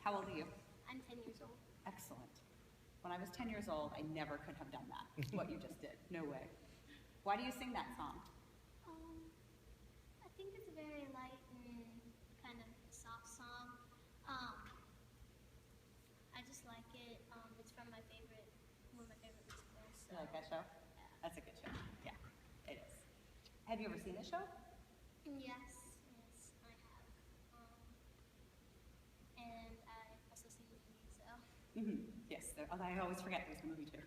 How old are you? I'm 10 years old. Excellent. When I was 10 years old, I never could have done that, what you just did. No way. Why do you sing that song? I think it's a very light and kind of soft song. I just like it. It's from one of my favorite musicals. So. You like that show? Yeah. That's a good show. Yeah, it is. Have you ever seen the show? Yes, I have. And I also seen the movie, so. Yes, I always forget there's a movie too.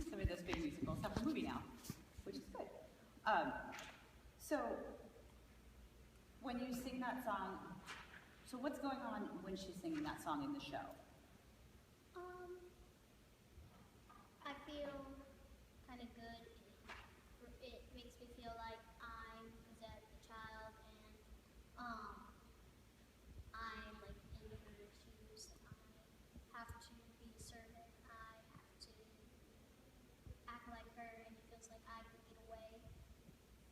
Some of those big musicals have a movie now, which is good. So, when you sing that song, so what's going on when she's singing that song in the show? I feel kind of good. It makes me feel like I'm Cosette the child, and I'm like in her shoes. I have to be a servant. I have to act like her, and it feels like I could get away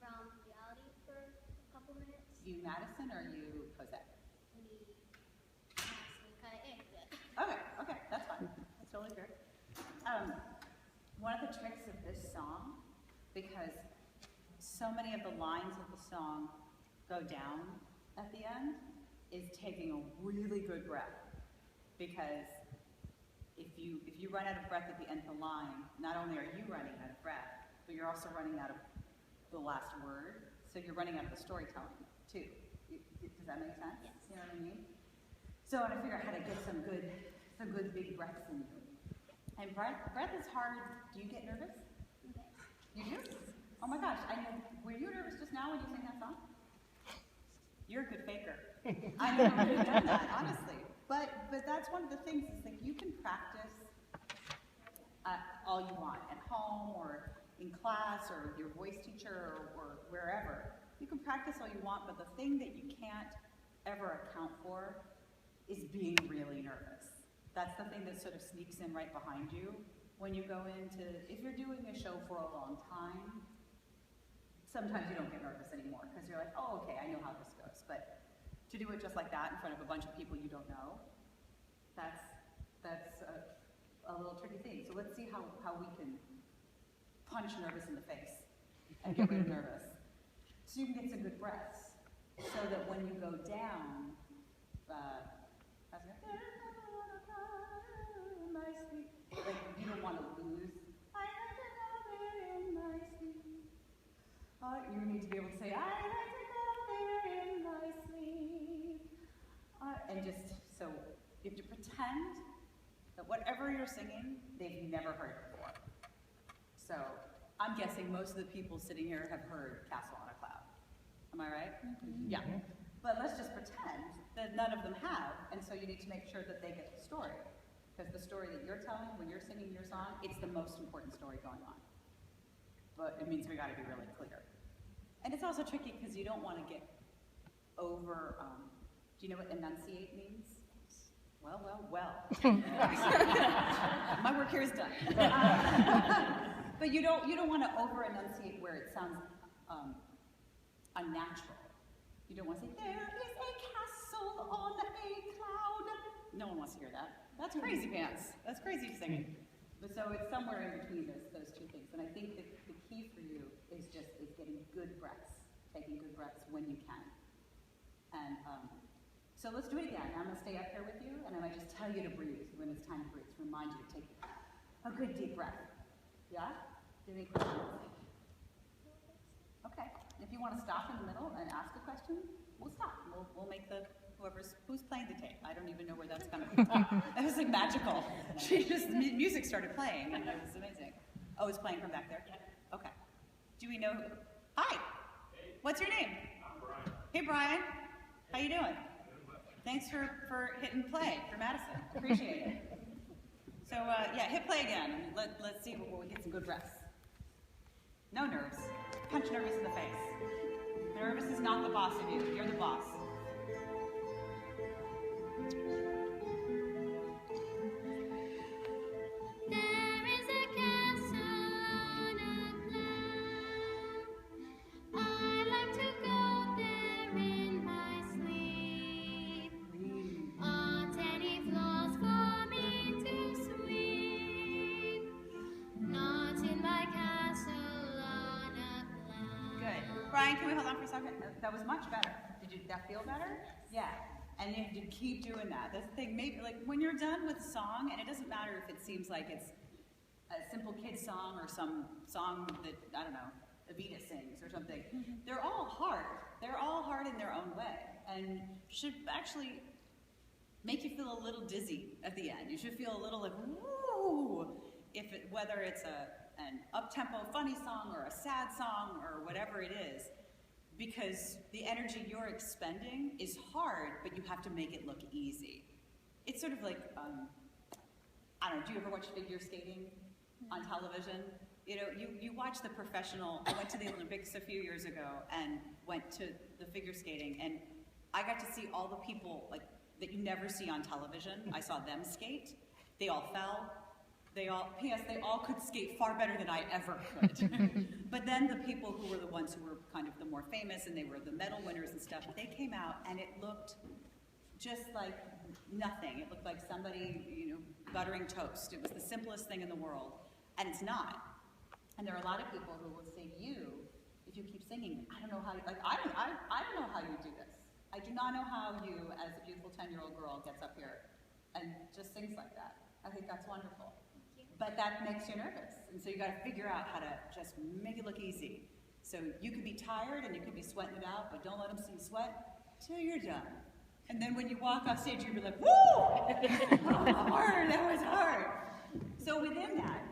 from reality for a couple minutes. You Madison or you Cosette? Me, Madison, kind of but. Okay, that's fine. That's totally fair. One of the tricks of this song, because so many of the lines of the song go down at the end, is taking a really good breath. Because if you run out of breath at the end of the line, not only are you running out of breath, but you're also running out of the last word. So you're running out of the storytelling too. Does that make sense? Yes. You know what I mean? So I want to figure out how to get some good big breaths in you. And breath is hard. Do you get nervous? Okay. You do? Oh my gosh, I know. Were you nervous just now when you sang that song? You're a good faker. I never would have done that, honestly. But that's one of the things, is like you can practice all you want at home or in class or with your voice teacher or wherever. You can practice all you want, but the thing that you can't ever account for is being really nervous. That's the thing that sort of sneaks in right behind you when you go into, if you're doing a show for a long time, sometimes you don't get nervous anymore because you're like, oh, okay, I know how this goes. But to do it just like that in front of a bunch of people you don't know, that's a little tricky thing. So let's see how we can punch nervous in the face and get rid of nervous. So you can get some good breaths so that when you go down, like you don't want to lose. You need to be able to say, I like to go there in my sleep. And just, so you have to pretend that whatever you're singing, they've never heard it before. So I'm guessing most of the people sitting here have heard Castle on a Cloud. Am I right? Mm-hmm. Yeah. But let's just pretend that none of them have, and so you need to make sure that they get the story. Because the story that you're telling when you're singing your song, it's the most important story going on. But it means we gotta be really clear. And it's also tricky because you don't want to get over, do you know what enunciate means? Well. My work here is done. But you don't want to over enunciate where it sounds unnatural. You don't want to say, there is a castle on a cloud. No one wants to hear that. That's crazy pants. That's crazy singing. But so it's somewhere in between those two things. And I think that the key for you is getting good breaths, taking good breaths when you can. And so let's do it again. I'm going to stay up here with you, and I might just tell you to breathe when it's time to breathe, to remind you to take a good deep breath. Yeah? Do you have any questions? Okay. If you want to stop in the middle and ask a question, we'll stop. We'll make who's playing the tape. I don't even know where that's coming from. That was like magical. Music started playing, and it was amazing. Oh, it's playing from back there? Yeah. Okay. Do we know who? Hi. Hey. What's your name? I'm Brian. Hey, Brian. How you doing? Thanks for hitting play for Madison. Appreciate it. So, yeah, hit play again, and let's see where we get some good breaths. No nerves. Punch nervous in the face. Nervous is not the boss of you. You're the boss. Teddy can we hold on for a second? That was much better. Did that feel better? Yeah. And you have to keep doing that. That's the thing. Maybe like when you're done with a song, and it doesn't matter if it seems like it's a simple kid song or some song that, I don't know, Evita sings or something. They're all hard. They're all hard in their own way, and should actually make you feel a little dizzy at the end. You should feel a little like, woo! Whether it's an up-tempo funny song or a sad song or whatever it is, because the energy you're expending is hard, but you have to make it look easy. It's sort of like, I don't know, do you ever watch figure skating on television? You know, you watch the professional. I went to the Olympics a few years ago and went to the figure skating, and I got to see all the people like that you never see on television. I saw them skate. They all fell. P.S. they all could skate far better than I ever could. But then the people who were the ones who were kind of the more famous, and they were the medal winners and stuff, they came out and it looked just like nothing. It looked like somebody, you know, buttering toast. It was the simplest thing in the world, and it's not. And there are a lot of people who will say to you, if you keep singing, I don't know how, like, I don't know how you do this. I do not know how you, as a beautiful 10-year-old girl, gets up here and just sings like that. I think that's wonderful. But that makes you nervous, and so you got to figure out how to just make it look easy. So you could be tired and you could be sweating it out, but don't let them see you sweat till you're done. And then when you walk off stage, you'll be like, woo! Hard, that was hard. So within that,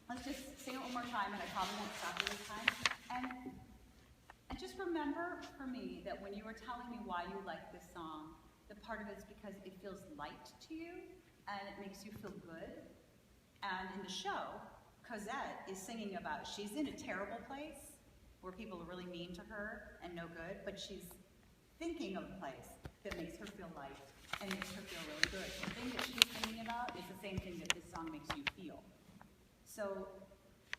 let's just sing it one more time, and I probably won't stop you this time. And just remember, for me, that when you were telling me why you like this song, the part of it is because it feels light to you, and it makes you feel good. And in the show, Cosette is singing about, she's in a terrible place where people are really mean to her and no good, but she's thinking of a place that makes her feel light and makes her feel really good. The thing that she's thinking about is the same thing that this song makes you feel. So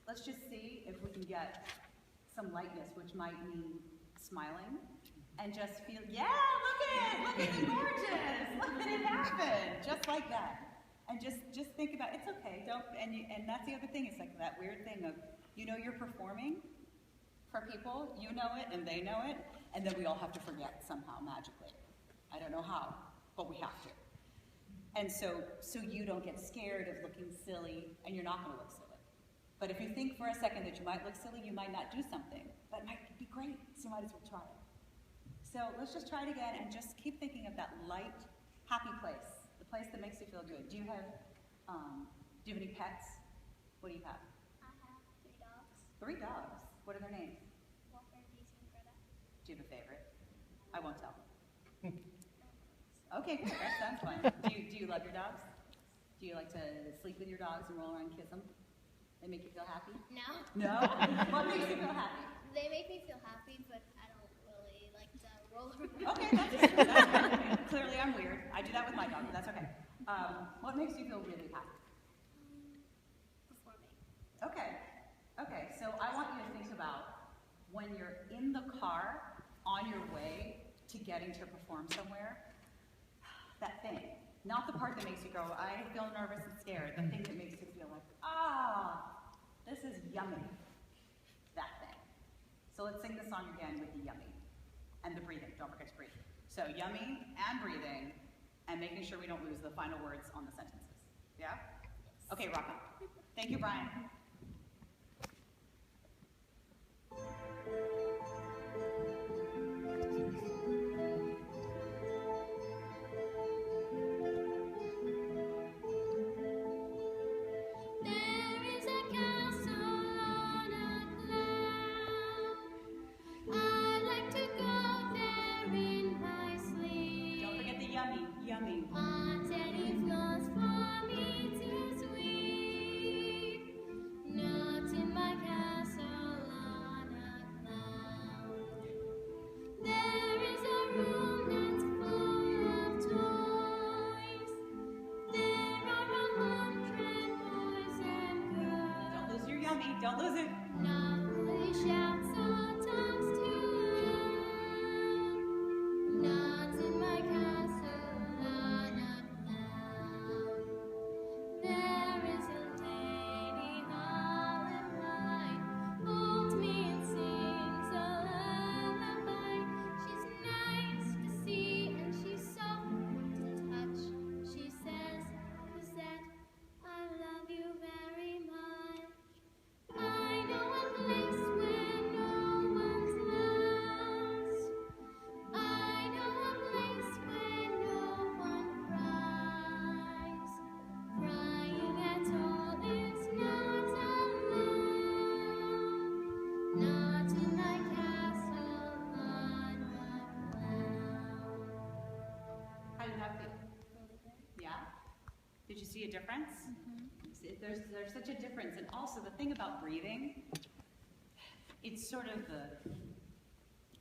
let's just see if we can get some lightness, which might mean smiling, and just feel, yeah, look at it gorgeous, look at it happen, just like that. And just think about, it's okay, and that's the other thing, it's like that weird thing of, you know you're performing for people, you know it and they know it, and then we all have to forget somehow, magically. I don't know how, but we have to. And so you don't get scared of looking silly, and you're not gonna look silly. But if you think for a second that you might look silly, you might not do something, but it might be great, so you might as well try it. So let's just try it again, and just keep thinking of that light, happy place. The place that makes you feel good. Do you have any pets? What do you have? I have 3 dogs. 3 dogs. What are their names? Walker, Daisy, and Greta. Do you have a favorite? I won't tell. Okay, good. That sounds fun. Do you love your dogs? Do you like to sleep with your dogs and roll around and kiss them? They make you feel happy? No. No? What makes you feel happy? They make me feel happy, but I don't really like to roll around. Okay, that's good. Clearly I'm weird. I do that with my dog, but that's okay. What makes you feel really happy? Performing. Okay, so I want you to think about when you're in the car on your way to getting to perform somewhere, that thing. Not the part that makes you go, I feel nervous and scared. The thing that makes you feel like, this is yummy. That thing. So let's sing the song again with the yummy and the breathing. Don't forget to breathe. So yummy and breathing and making sure we don't lose the final words on the sentences. Yeah? Okay, rock on. Thank you, Brian. Don't lose it. Nobody shouts or talks too loud. Not in my castle, not loud. There is a lady all in white, holds me and sings a lullaby. there's such a difference. And also the thing about breathing, it's sort of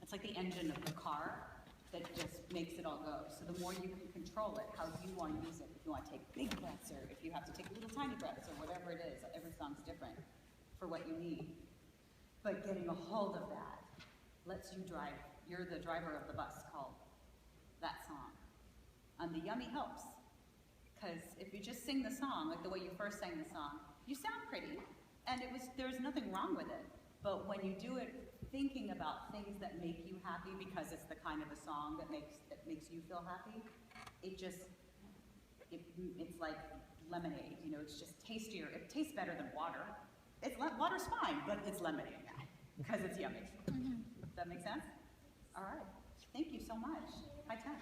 it's like the engine of the car that just makes it all go. So the more you can control it, how you want to use it, if you want to take big breaths or if you have to take little tiny breaths or whatever it is, every song's different for what you need. But getting a hold of that lets you drive. You're the driver of the bus called that song. The Yummy helps. Because if you just sing the song, like the way you first sang the song, you sound pretty, and there's nothing wrong with it. But when you do it thinking about things that make you happy because it's the kind of a song that makes you feel happy, it's like lemonade, you know, it's just tastier. It tastes better than water. Water's fine, but it's lemonade now because it's yummy. Does that make sense? All right. Thank you so much. High 10.